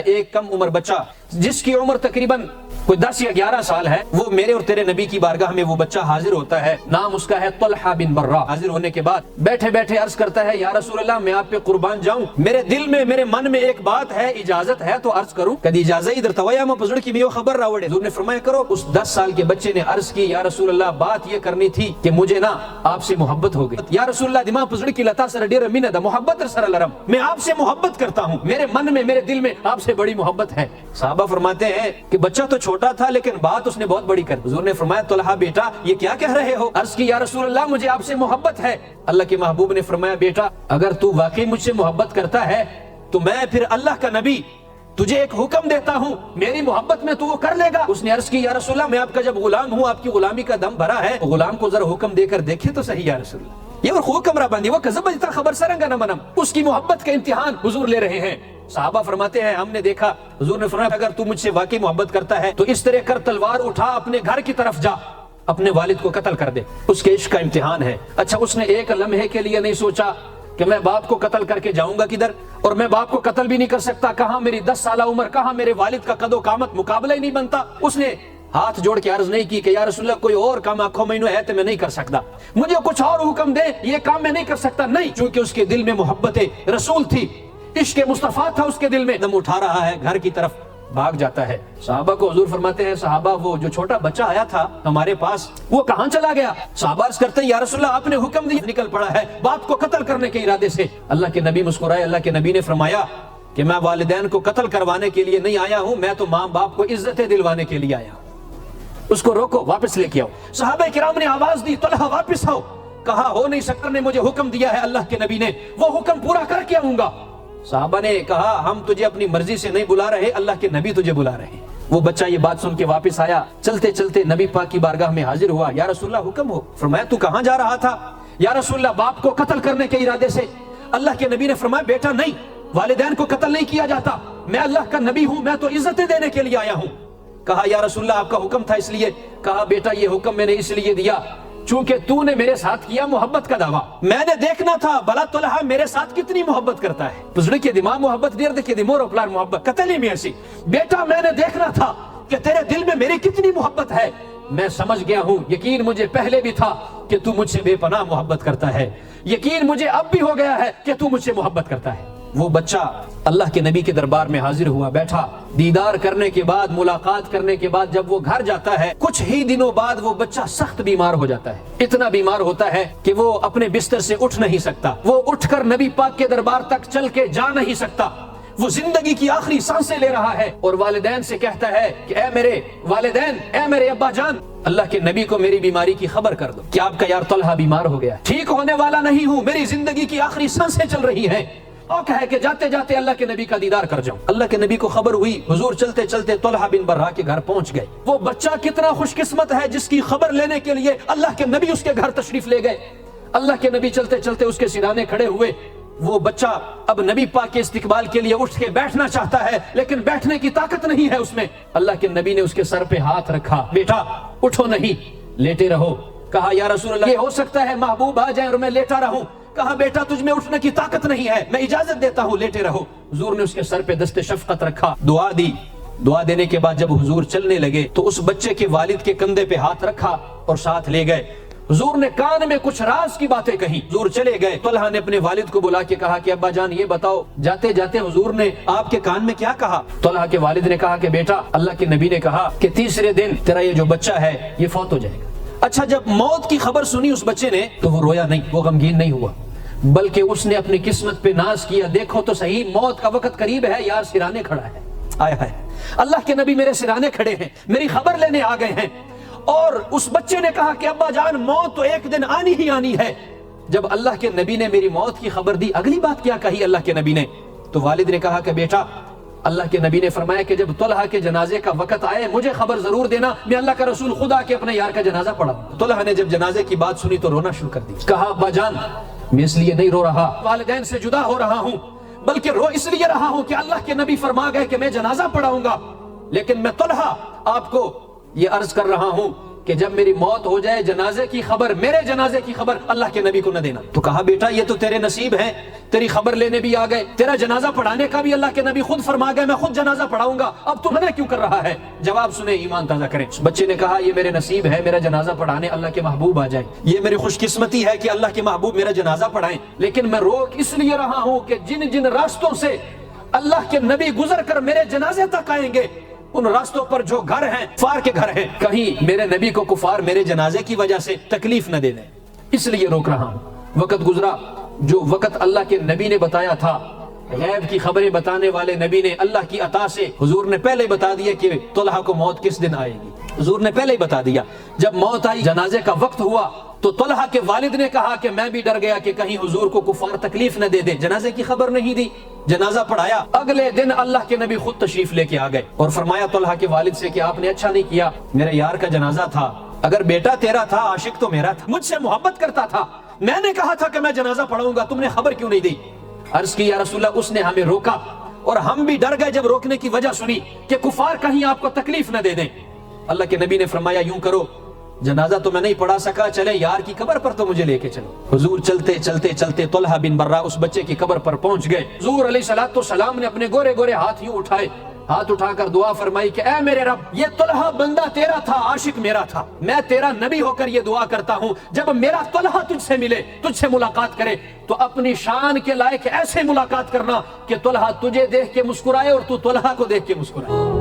ایک کم عمر بچہ جس کی عمر تقریباً کوئی 10 یا 11 سال ہے، وہ میرے اور تیرے نبی کی بارگاہ میں وہ بچہ حاضر ہوتا ہے، نام اس کا ہے طلحہ بن برہ۔ حاضر ہونے کے بعد بیٹھے بیٹھے عرض کرتا ہے، یا رسول اللہ میں آپ پہ قربان جاؤں، میرے دل میں میرے من میں ایک بات ہے، اجازت ہے تو عرض کروں؟ کدی اجازت ادھر تویا میں پزڑ کی میں خبر راوڑے۔ حضور نے فرمایا کرو۔ اس 10 سال کے بچے نے عرض کی، یا رسول اللہ بات یہ کرنی تھی کہ مجھے نا آپ سے محبت ہو گئی۔ یا رسول اللہ دماغ پزڑ کی لتا سر ڈیر مینہ دا محبت سر لرم، میں آپ سے محبت کرتا ہوں، میرے من میں میرے دل میں آپ سے بڑی محبت ہے۔ صحابہ فرماتے ہیں کہ بچہ تو چھوٹا تھا لیکن بات اس نے بہت بڑی کر۔ حضور نے فرمایا، طلحہ بیٹا یہ کیا کہہ رہے ہو؟ عرض کی، یا رسول اللہ مجھے آپ سے محبت ہے۔ اللہ کے محبوب نے فرمایا، بیٹا اگر تو واقعی مجھ سے محبت کرتا ہے تو میں پھر اللہ کا نبی تجھے ایک حکم دیتا ہوں، میری محبت میں تو وہ کر لے گا۔ اس نے عرض کی، یا رسول اللہ میں آپ کا جب غلام ہوں، آپ کی غلامی کا دم بھرا ہے، غلام کو ذرا حکم دے کر دیکھے تو صحیح یا رسول اللہ۔ یہ وہ کمرہ بندی وہ کذب جتا خبر سرنگا نہ منم، اس کی محبت کا امتحان حضور لے رہے ہیں۔ صحابہ فرماتے ہیں ہم نے دیکھا، حضور نے فرمایا اگر تو مجھ سے واقعی محبت کرتا ہے تو اس طرح کر، تلوار اٹھا اپنے گھر کی طرف جا، اپنے والد کو قتل کر دے، اس کے عشق کا امتحان ہے۔ اچھا اس نے ایک لمحے کے لیے نہیں سوچا کہ میں باپ کو قتل کر کے جاؤں گا کدھر، اور میں باپ کو قتل بھی نہیں کر سکتا، کہاں میری 10 سالہ عمر، کہاں میرے والد کا قد و قامت، مقابلہ ہی نہیں بنتا۔ اس نے ہاتھ جوڑ کے عرض نہیں کی کہ یا رسول اللہ کوئی اور کام آنکھوں میں ہے تو میں نہیں کر سکتا، مجھے کچھ اور حکم دے، یہ کام میں نہیں کر سکتا۔ نہیں، چونکہ اس کے دل میں محبت رسول تھی، عشق مصطفیٰ تھا اس کے دل میں، دم اٹھا رہا ہے، گھر کی طرف بھاگ جاتا ہے۔ صحابہ کو حضور فرماتے ہیں، صحابہ وہ جو چھوٹا بچہ آیا تھا ہمارے پاس وہ کہاں چلا گیا؟ صحابہ عرض کرتے ہیں، یا رسول اللہ آپ نے حکم دیا، نکل پڑا ہے باپ کو قتل کرنے کے ارادے سے۔ اللہ کے نبی مسکرائے، اللہ کے نبی نے فرمایا کہ میں والدین کو قتل کروانے کے لیے نہیں آیا ہوں، میں تو ماں باپ کو عزتیں دلوانے کے لیے آیا ہوں، اس کو روکو، واپس لے کے آؤ۔ صحابہ کرام نے آواز دی، طلحہ واپس آؤ۔ کہا ہو نہیں سکتا، نے مجھے حکم دیا ہے اللہ کے نبی نے، وہ حکم پورا کر کے آؤں گا۔ صحابہ نے کہا ہم تجھے اپنی مرضی سے نہیں بلا رہے، اللہ کے نبی تجھے بلا رہے ہیں۔ وہ بچہ یہ بات سن کے واپس آیا، چلتے چلتے نبی پاک کی بارگاہ میں حاضر ہوا، یا رسول اللہ حکم ہو۔ فرمایا تو کہاں جا رہا تھا؟ یا رسول اللہ باپ کو قتل کرنے کے ارادے سے۔ اللہ کے نبی نے فرمایا، بیٹا نہیں، والدین کو قتل نہیں کیا جاتا، میں اللہ کا نبی ہوں، میں تو عزتیں دینے کے لیے آیا ہوں۔ کہا یا رسول اللہ آپ کا حکم تھا اس لیے؟ کہا بیٹا یہ حکم میں نے اس لیے دیا چونکہ تو نے میرے ساتھ کیا محبت کا دعویٰ، میں نے دیکھنا تھا بلا طلحہ میرے ساتھ کتنی محبت کرتا ہے۔ پزڑی کے دماغ محبت دیر دیکھے دمور اپلار محبت قتل ہی میں ایسی۔ بیٹا میں نے دیکھنا تھا کہ تیرے دل میں میری کتنی محبت ہے، میں سمجھ گیا ہوں، یقین مجھے پہلے بھی تھا کہ تو مجھ سے بے پناہ محبت کرتا ہے، یقین مجھے اب بھی ہو گیا ہے کہ تو مجھ سے محبت کرتا ہے۔ وہ بچہ اللہ کے نبی کے دربار میں حاضر ہوا، بیٹھا، دیدار کرنے کے بعد، ملاقات کرنے کے بعد جب وہ گھر جاتا ہے، کچھ ہی دنوں بعد وہ بچہ سخت بیمار ہو جاتا ہے، اتنا بیمار ہوتا ہے کہ وہ اپنے بستر سے اٹھ نہیں سکتا، وہ اٹھ کر نبی پاک کے دربار تک چل کے جا نہیں سکتا، وہ زندگی کی آخری سانسیں لے رہا ہے اور والدین سے کہتا ہے کہ اے میرے والدین، اے میرے ابا جان، اللہ کے نبی کو میری بیماری کی خبر کر دو کہ آپ کا یار طلحہ بیمار ہو گیا، ٹھیک ہونے والا نہیں ہوں، میری زندگی کی آخری سانسیں چل رہی ہیں، اور کہے کہ جاتے جاتے اللہ کے نبی کا دیدار کر جاؤں۔ اللہ کے نبی کو خبر ہوئی، حضور چلتے چلتے طلحہ بن برہ کے گھر پہنچ گئے۔ وہ بچہ کتنا خوش قسمت ہے جس کی خبر لینے کے لیے اللہ کے نبی اس کے گھر تشریف لے گئے۔ اللہ کے نبی چلتے چلتے اس کے سرانے کھڑے ہوئے۔ وہ بچہ اب نبی پاک کے استقبال کے لیے اٹھ کے بیٹھنا چاہتا ہے لیکن بیٹھنے کی طاقت نہیں ہے اس میں۔ اللہ کے نبی نے اس کے سر پہ ہاتھ رکھا، بیٹا اٹھو نہیں، لیٹے رہو۔ کہا یا رسول اللہ یہ ہو سکتا ہے محبوب آ جائیں اور میں لیٹا رہوں؟ کہا بیٹا تجھ میں اٹھنے کی طاقت نہیں ہے، میں اجازت دیتا ہوں، لیٹے رہو۔ حضور نے اس کے سر پہ دست شفقت رکھا، دعا دی۔ دعا دینے کے بعد جب حضور چلنے لگے تو اس بچے کے والد کے کندھے پہ ہاتھ رکھا اور ساتھ لے گئے۔ حضور نے کان میں کچھ راز کی باتیں کہی، حضور چلے گئے۔ طلحہ نے اپنے والد کو بلا کے کہا کہ ابا جان یہ بتاؤ جاتے جاتے حضور نے آپ کے کان میں کیا کہا؟ طلحہ کے والد نے کہا کہ بیٹا اللہ کے نبی نے کہا کہ تیسرے دن تیرا یہ جو بچہ ہے یہ فوت ہو جائے گا۔ اچھا جب موت کی خبر سنی اس بچے نے تو وہ رویا نہیں، وہ غمگین نہیں ہوا، بلکہ اس نے اپنی قسمت پہ ناز کیا، دیکھو تو صحیح موت کا وقت قریب ہے، یار سرانے کھڑا ہے، آیا ہے اللہ کے نبی میرے سرانے کھڑے ہیں، میری خبر لینے آ گئے ہیں۔ اور اس بچے نے کہا کہ ابا جان موت تو ایک دن آنی ہی آنی ہے۔ جب اللہ کے نبی نے میری موت کی خبر دی، اگلی بات کیا کہی اللہ کے نبی نے؟ تو والد نے کہا کہ بیٹا اللہ کے نبی نے فرمایا کہ جب طلحہ کے جنازے کا وقت آئے مجھے خبر ضرور دینا، میں اللہ کا رسول خدا کے اپنے یار کا جنازہ پڑھا۔ طلحہ نے جب جنازے کی بات سنی تو رونا شروع کر دی، کہا ابا جان میں اس لیے نہیں رو رہا والدین سے جدا ہو رہا ہوں، بلکہ رو اس لیے رہا ہوں کہ اللہ کے نبی فرما گئے کہ میں جنازہ پڑھاؤں گا، لیکن میں طلحہ آپ کو یہ عرض کر رہا ہوں کہ جب میری موت ہو جائے جنازے کی خبر، میرے جنازے کی خبر اللہ کے نبی کو نہ دینا۔ تو کہا بیٹا یہ تو تیرے نصیب ہے، تیری خبر لینے بھی آ گئے، تیرا جنازہ پڑھانے کا بھی اللہ کے نبی خود فرما گئے میں خود جنازہ پڑھاؤں گا، اب تو منع کیوں کر رہا ہے؟ جواب سنیں، ایمان تازہ کریں۔ بچے نے کہا یہ میرے نصیب ہے، میرا جنازہ پڑھانے اللہ کے محبوب آ جائے، یہ میری خوش قسمتی ہے کہ اللہ کے محبوب میرا جنازہ پڑھائیں، لیکن میں روک اس لیے رہا ہوں کہ جن جن راستوں سے اللہ کے نبی گزر کر میرے جنازے تک آئیں گے، ان راستوں پر جو گھر ہیں کفار کے گھر ہیں، کہیں میرے نبی کو کفار میرے جنازے کی وجہ سے تکلیف نہ دے دیں، اس لیے روک رہا ہوں۔ وقت گزرا، جو وقت اللہ کے نبی نے بتایا تھا، غیب کی خبریں بتانے والے نبی نے اللہ کی عطا سے حضور نے پہلے ہی بتا دیا کہ طلحہ کو موت کس دن آئے گی، حضور نے پہلے ہی بتا دیا۔ جب موت آئی، جنازے کا وقت ہوا، تو طلحہ کے والد نے کہا کہ میں بھی ڈر گیا کہ کہیں حضور کو کفار تکلیف نہ دے دے، جنازے کی خبر نہیں دی، جنازہ پڑھایا۔ اگلے دن اللہ کے نبی خود تشریف لے کے آ گئے اور فرمایا طلحہ کے والد سے کہ آپ نے اچھا نہیں کیا، میرے یار کا جنازہ تھا، اگر بیٹا تیرا تھا عاشق تو میرا تھا، مجھ سے محبت کرتا تھا، میں نے کہا تھا کہ میں جنازہ پڑھاؤں گا، تم نے خبر کیوں نہیں دی؟ عرض کی یا رسول اللہ اس نے ہمیں روکا اور ہم بھی ڈر گئے جب روکنے کی وجہ سنی کہ کفار کہیں آپ کو تکلیف نہ دے دیں۔ اللہ کے نبی نے فرمایا یوں کرو، جنازہ تو میں نہیں پڑھا سکا، چلے یار کی قبر پر تو مجھے لے کے چلو۔ حضور چلتے چلتے چلتے طلحہ بن برہ اس بچے کی قبر پر پہنچ گئے۔ حضور علیہ الصلوۃ والسلام نے اپنے گورے گورے ہاتھ یوں اٹھائے، ہاتھ اٹھا کر دعا فرمائی کہ اے میرے رب، یہ طلحہ بندہ تیرا تھا، عاشق میرا تھا، میں تیرا نبی ہو کر یہ دعا کرتا ہوں جب میرا طلحہ تجھ سے ملے، تجھ سے ملاقات کرے تو اپنی شان کے لائق ایسے ملاقات کرنا کہ طلحہ تجھے دیکھ کے مسکرائے اور تو طلحہ کو دیکھ کے مسکرائے۔